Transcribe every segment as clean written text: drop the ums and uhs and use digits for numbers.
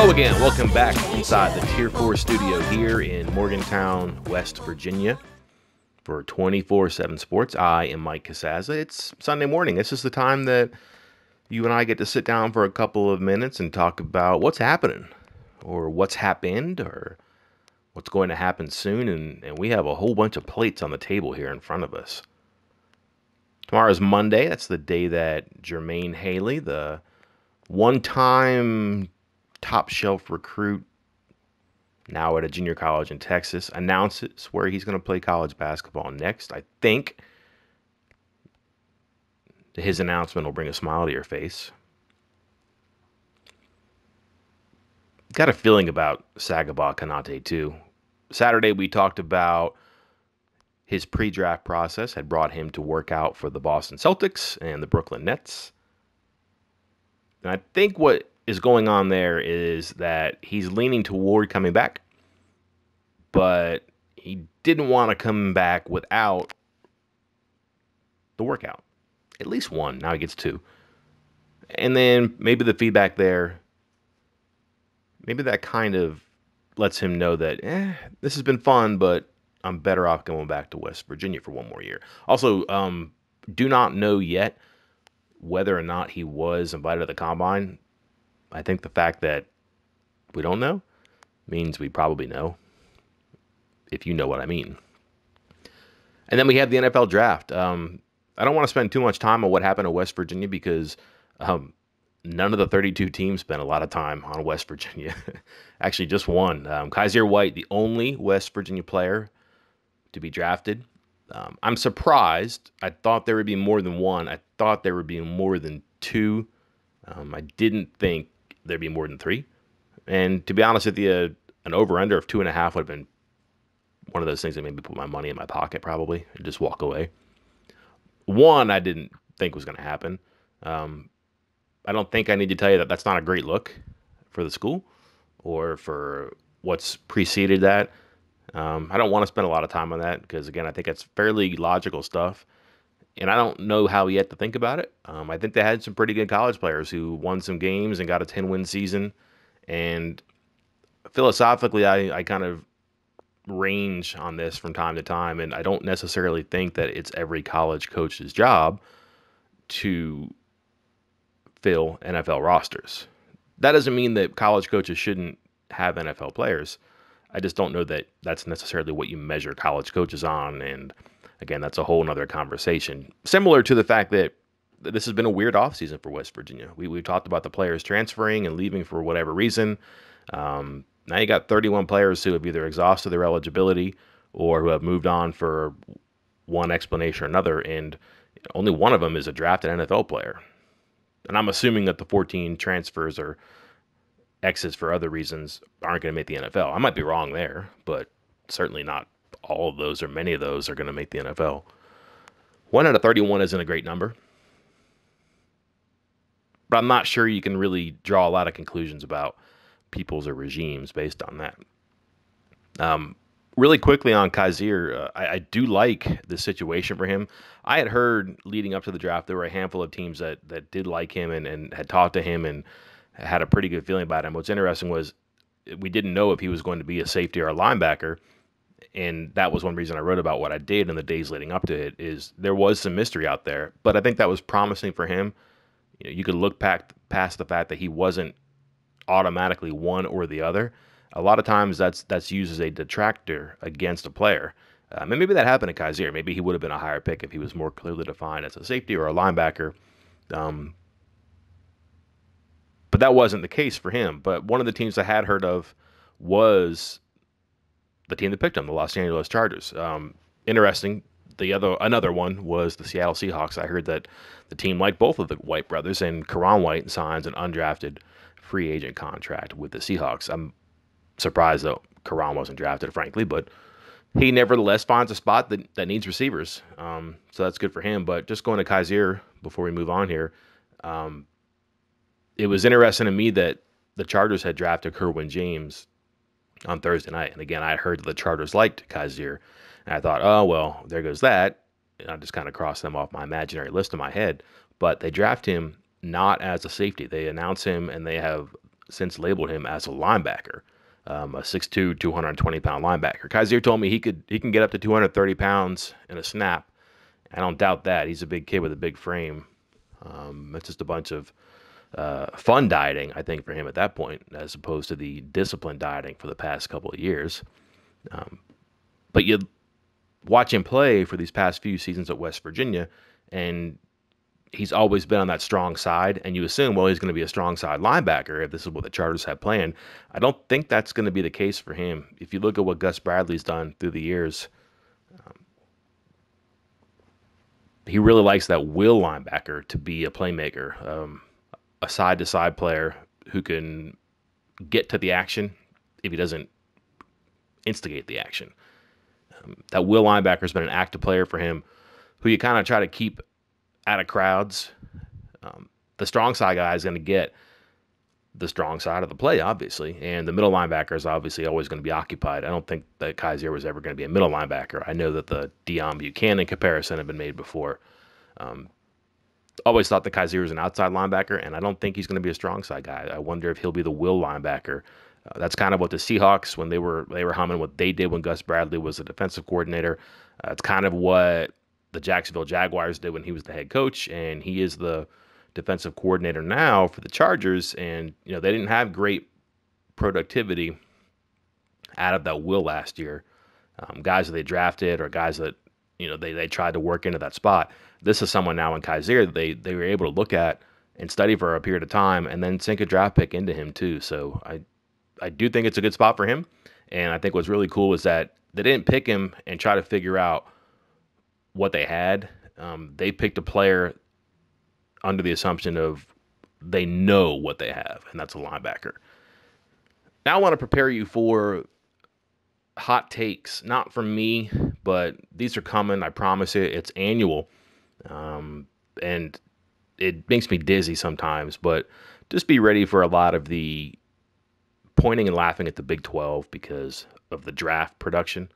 Hello again. Welcome back inside the Tier 4 studio here in Morgantown, West Virginia for 24/7 Sports. I am Mike Casazza. It's Sunday morning. This is the time that you and I get to sit down for a couple of minutes and talk about what's happening or what's happened or what's going to happen soon. And we have a whole bunch of plates on the table here in front of us. Tomorrow's Monday. That's the day that Jermaine Haley, the one-time top shelf recruit, now at a junior college in Texas, announces where he's going to play college basketball next. I think his announcement will bring a smile to your face. Got a feeling about Sagaba Konate too. Saturday we talked about his pre-draft process had brought him to work out for the Boston Celtics and the Brooklyn Nets. And I think what is going on there is that he's leaning toward coming back, but he didn't want to come back without the workout. At least one. Now he gets two. And then maybe the feedback there, maybe that kind of lets him know that, this has been fun, but I'm better off going back to West Virginia for one more year. Also, do not know yet whether or not he was invited to the combine. I think the fact that we don't know means we probably know, if you know what I mean. And then we have the NFL draft. I don't want to spend too much time on what happened in West Virginia because none of the 32 teams spent a lot of time on West Virginia. Actually, just one. Kyzir White, the only West Virginia player to be drafted. I'm surprised. I thought there would be more than one. I thought there would be more than two. I didn't think there'd be more than three. And to be honest with you, an over-under of 2.5 would have been one of those things that made me put my money in my pocket probably and just walk away. One, I didn't think was going to happen. I don't think I need to tell you that that's not a great look for the school or for what's preceded that. I don't want to spend a lot of time on that because, again, I think it's fairly logical stuff. And I don't know how yet to think about it. I think they had some pretty good college players who won some games and got a 10-win season. And philosophically, I kind of range on this from time to time. And I don't necessarily think that it's every college coach's job to fill NFL rosters. That doesn't mean that college coaches shouldn't have NFL players. I just don't know that that's necessarily what you measure college coaches on. And again, that's a whole nother conversation. Similar to the fact that this has been a weird offseason for West Virginia. We talked about the players transferring and leaving for whatever reason. Now you got 31 players who have either exhausted their eligibility or who have moved on for one explanation or another. And only one of them is a drafted NFL player. And I'm assuming that the 14 transfers or exits for other reasons aren't going to make the NFL. I might be wrong there, but certainly not all of those or many of those are going to make the NFL. 1 out of 31 isn't a great number, but I'm not sure you can really draw a lot of conclusions about peoples or regimes based on that. Really quickly on Kyzir, I do like the situation for him. I had heard leading up to the draft there were a handful of teams that did like him and had talked to him and had a pretty good feeling about him. What's interesting was we didn't know if he was going to be a safety or a linebacker, and that was one reason I wrote about what I did in the days leading up to it, is there was some mystery out there, but I think that was promising for him. You know, you could look past the fact that he wasn't automatically one or the other. A lot of times that's used as a detractor against a player. And maybe that happened to Kyzir. Maybe he would have been a higher pick if he was more clearly defined as a safety or a linebacker. But that wasn't the case for him. But one of the teams I had heard of was the team that picked him, the Los Angeles Chargers. Interesting. Another one was the Seattle Seahawks. I heard that the team liked both of the White brothers, and Karan White signs an undrafted free agent contract with the Seahawks. I'm surprised that Karan wasn't drafted, frankly, but he nevertheless finds a spot that needs receivers. So that's good for him. But just going to Kyzir before we move on here, it was interesting to me that the Chargers had drafted Kerwin James on Thursday night. And again, I heard that the Chargers liked Kyzir. And I thought, oh, well, there goes that. And I just kind of crossed them off my imaginary list in my head. But they draft him not as a safety. They announce him, and they have since labeled him as a linebacker, a 6'2", 220-pound linebacker. Kaiser told me he can get up to 230 pounds in a snap. I don't doubt that. He's a big kid with a big frame. It's just a bunch of fun dieting, I think, for him at that point, as opposed to the disciplined dieting for the past couple of years. But you watch him play for these past few seasons at West Virginia, and he's always been on that strong side, and you assume, well, he's going to be a strong side linebacker if this is what the Chargers have planned. I don't think that's going to be the case for him. If you look at what Gus Bradley's done through the years, he really likes that will linebacker to be a playmaker, a side-to-side player who can get to the action if he doesn't instigate the action. That will linebacker has been an active player for him who you kind of try to keep out of crowds. The strong side guy is going to get the strong side of the play, obviously, and the middle linebacker is obviously always going to be occupied. I don't think that Kaiser was ever going to be a middle linebacker. I know that the Deion Buchanan comparison had been made before. Always thought that Kaiser was an outside linebacker, and I don't think he's going to be a strong side guy. I wonder if he'll be the will linebacker. That's kind of what the Seahawks, when they were humming, what they did when Gus Bradley was the defensive coordinator. It's kind of what the Jacksonville Jaguars did when he was the head coach, and he is the defensive coordinator now for the Chargers. And they didn't have great productivity out of that will last year. Guys that they drafted or guys that they tried to work into that spot. This is someone now in Kaiser that they were able to look at and study for a period of time, and then sink a draft pick into him too. So I do think it's a good spot for him. And I think what's really cool is that they didn't pick him and try to figure out what they had. They picked a player under the assumption of they know what they have, and that's a linebacker. Now I want to prepare you for hot takes, not from me, but these are coming. I promise you. It's annual, and it makes me dizzy sometimes. But just be ready for a lot of the pointing and laughing at the Big 12 because of the draft production.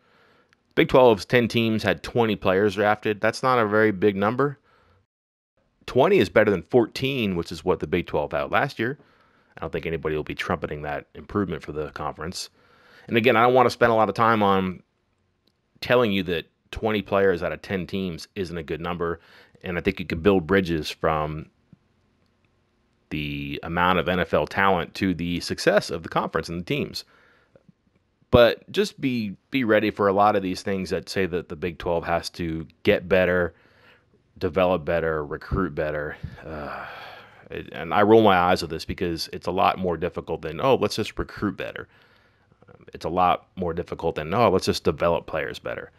Big 12's 10 teams had 20 players drafted. That's not a very big number. 20 is better than 14, which is what the Big 12 had last year. I don't think anybody will be trumpeting that improvement for the conference. And again, I don't want to spend a lot of time on telling you that 20 players out of 10 teams isn't a good number. And I think you can build bridges from the amount of NFL talent to the success of the conference and the teams. But just be ready for a lot of these things that say that the Big 12 has to get better, develop better, recruit better. And I roll my eyes at this because it's a lot more difficult than, let's just recruit better. It's a lot more difficult than, let's just develop players better.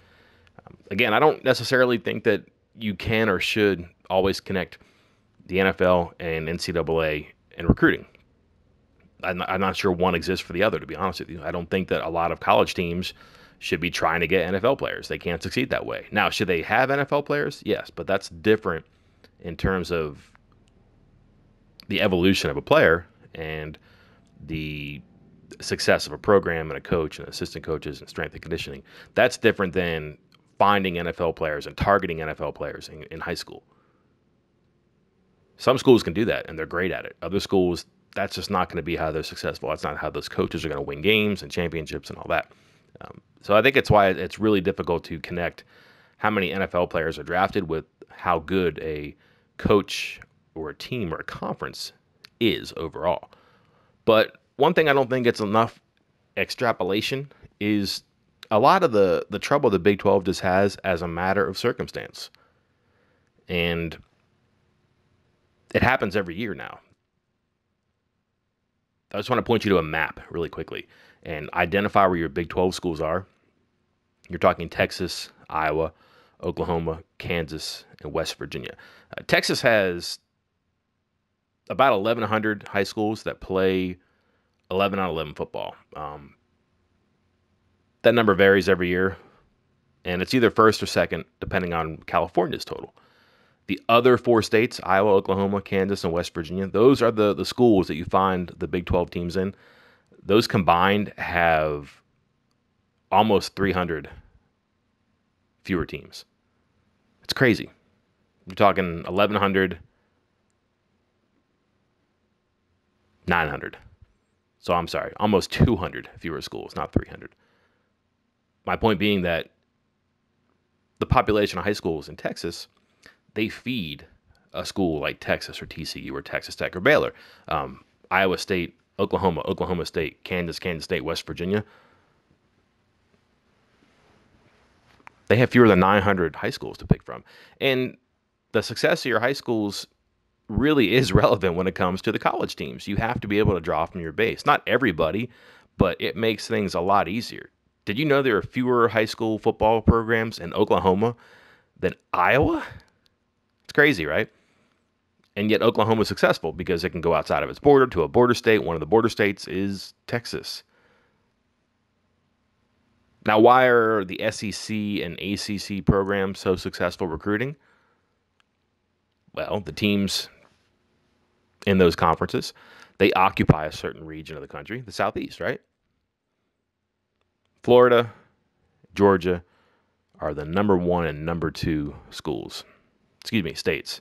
Again, I don't necessarily think that you can or should always connect the NFL and NCAA and recruiting. I'm not sure one exists for the other, to be honest with you. I don't think that a lot of college teams should be trying to get NFL players. They can't succeed that way. Now, should they have NFL players? Yes, but that's different in terms of the evolution of a player and the success of a program and a coach and assistant coaches and strength and conditioning. That's different than finding NFL players and targeting NFL players in high school. Some schools can do that, and they're great at it. Other schools, that's just not going to be how they're successful. That's not how those coaches are going to win games and championships and all that. So I think it's why it's really difficult to connect how many NFL players are drafted with how good a coach or a team or a conference is overall. But one thing I don't think gets enough extrapolation is a lot of the trouble the Big 12 just has as a matter of circumstance. And it happens every year now. I just want to point you to a map really quickly and identify where your Big 12 schools are. You're talking Texas, Iowa, Oklahoma, Kansas, and West Virginia. Texas has about 1,100 high schools that play 11 on 11 football. That number varies every year, and it's either first or second, depending on California's total. The other four states, Iowa, Oklahoma, Kansas, and West Virginia, those are the schools that you find the Big 12 teams in. Those combined have almost 300 fewer teams. It's crazy. You're talking 1,100, 900. So I'm sorry, almost 200 fewer schools, not 300. My point being that the population of high schools in Texas, they feed a school like Texas or TCU or Texas Tech or Baylor, Iowa State, Oklahoma State, Kansas State, West Virginia. They have fewer than 900 high schools to pick from. And the success of your high schools really is relevant when it comes to the college teams. You have to be able to draw from your base. Not everybody, but it makes things a lot easier. Did you know there are fewer high school football programs in Oklahoma than Iowa? It's crazy, right? And yet Oklahoma is successful because it can go outside of its border to a border state. One of the border states is Texas. Now, why are the SEC and ACC programs so successful recruiting? Well, the teams in those conferences, they occupy a certain region of the country, the Southeast, right? Florida, Georgia are the number one and number two states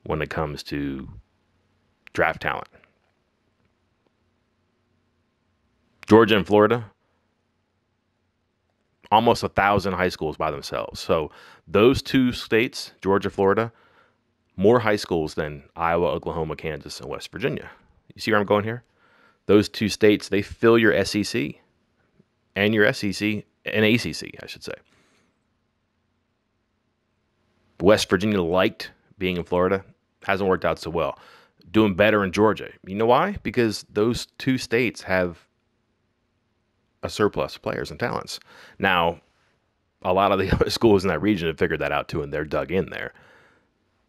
when it comes to draft talent. Georgia and Florida, almost 1,000 high schools by themselves. So those two states, Georgia, Florida, more high schools than Iowa, Oklahoma, Kansas, and West Virginia. You see where I'm going here? Those two states, they fill your SEC and your SEC and ACC, I should say. West Virginia liked being in Florida. Hasn't worked out so well. Doing better in Georgia. You know why? Because those two states have a surplus of players and talents. Now, a lot of the other schools in that region have figured that out too, and they're dug in there.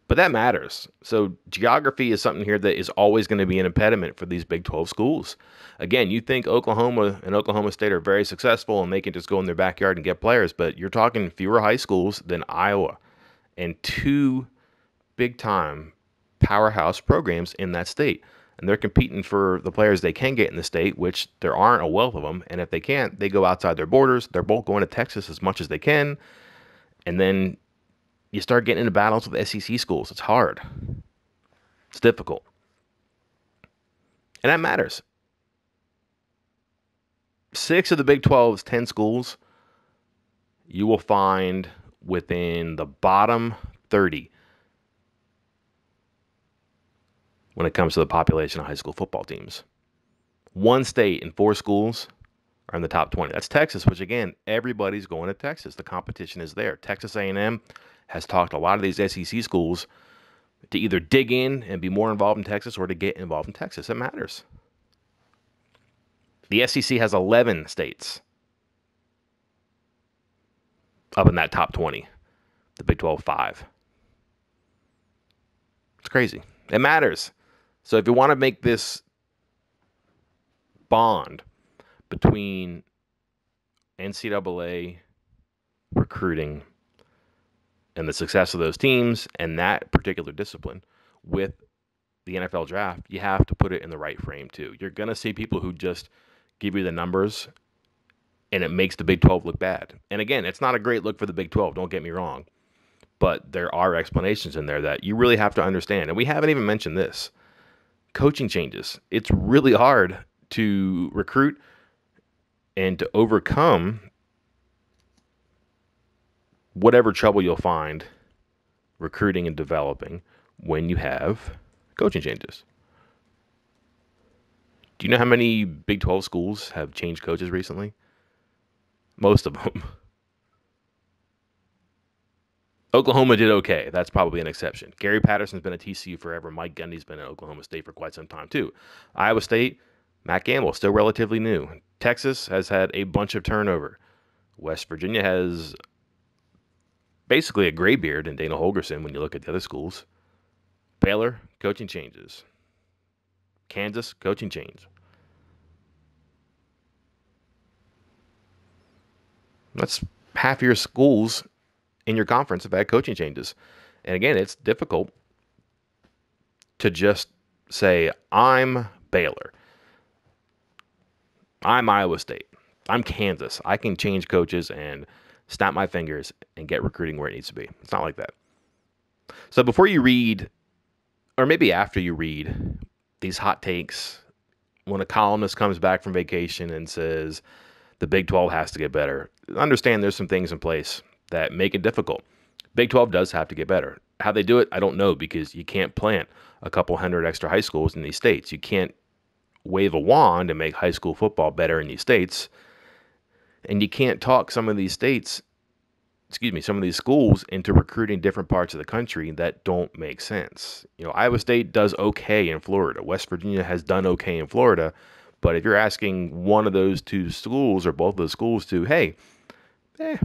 But that matters. So geography is something here that is always going to be an impediment for these Big 12 schools. Again, you think Oklahoma and Oklahoma State are very successful and they can just go in their backyard and get players, but you're talking fewer high schools than Iowa and two big-time powerhouse programs in that state. And they're competing for the players they can get in the state, which there aren't a wealth of them. And if they can't, they go outside their borders. They're both going to Texas as much as they can. And then you start getting into battles with SEC schools. It's hard. It's difficult. And that matters. 6 of the Big 12's 10 schools, you will find within the bottom 30 when it comes to the population of high school football teams. One state and 4 schools are in the top 20. That's Texas, which again, everybody's going to Texas. The competition is there. Texas A&M has talked a lot of these SEC schools to either dig in and be more involved in Texas or to get involved in Texas. It matters. The SEC has 11 states up in that top 20. The Big 12, 5. It's crazy. It matters. So if you want to make this bond between NCAA recruiting and the success of those teams and that particular discipline with the NFL draft, you have to put it in the right frame too. You're going to see people who just give you the numbers and it makes the Big 12 look bad. And again, it's not a great look for the Big 12, don't get me wrong. But there are explanations in there that you really have to understand. And we haven't even mentioned this. Coaching changes. It's really hard to recruit and to overcome whatever trouble you'll find recruiting and developing when you have coaching changes. Do you know how many Big 12 schools have changed coaches recently? Most of them. Oklahoma did okay. That's probably an exception. Gary Patterson's been at TCU forever. Mike Gundy's been at Oklahoma State for quite some time, too. Iowa State, Matt Campbell, still relatively new. Texas has had a bunch of turnover. West Virginia has basically a gray beard in Dana Holgorsen when you look at the other schools. Baylor, coaching changes. Kansas, coaching change. That's half your schools in your conference have had coaching changes. And again, it's difficult to just say, I'm Baylor. I'm Iowa State. I'm Kansas. I can change coaches and snap my fingers and get recruiting where it needs to be. It's not like that. So before you read, or maybe after you read these hot takes when a columnist comes back from vacation and says the Big 12 has to get better, understand there's some things in place that make it difficult. Big 12 does have to get better. How they do it, I don't know, because you can't plant a couple hundred extra high schools in these states. You can't wave a wand and make high school football better in these states. And you can't talk some of these some of these schools into recruiting different parts of the country that don't make sense. Iowa State does okay in Florida. West Virginia has done okay in Florida. But if you're asking one of those two schools or both of those schools to, hey, go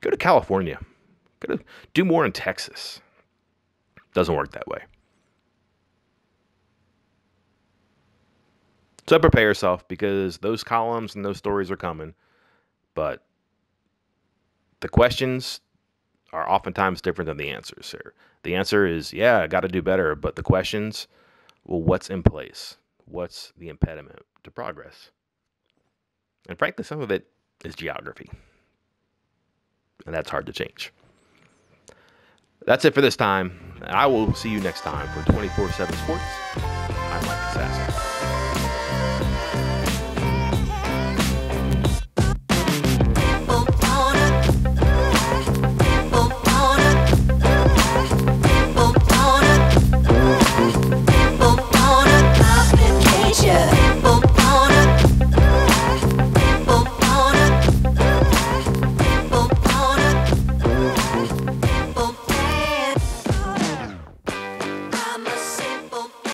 to California, go to do more in Texas, doesn't work that way. So prepare yourself, because those columns and those stories are coming. But the questions are oftentimes different than the answers here. The answer is, yeah, I got to do better. But the questions, well, what's in place? What's the impediment to progress? And frankly, some of it is geography. And that's hard to change. That's it for this time. I will see you next time for 24/7 Sports. I'm Mike Sasser.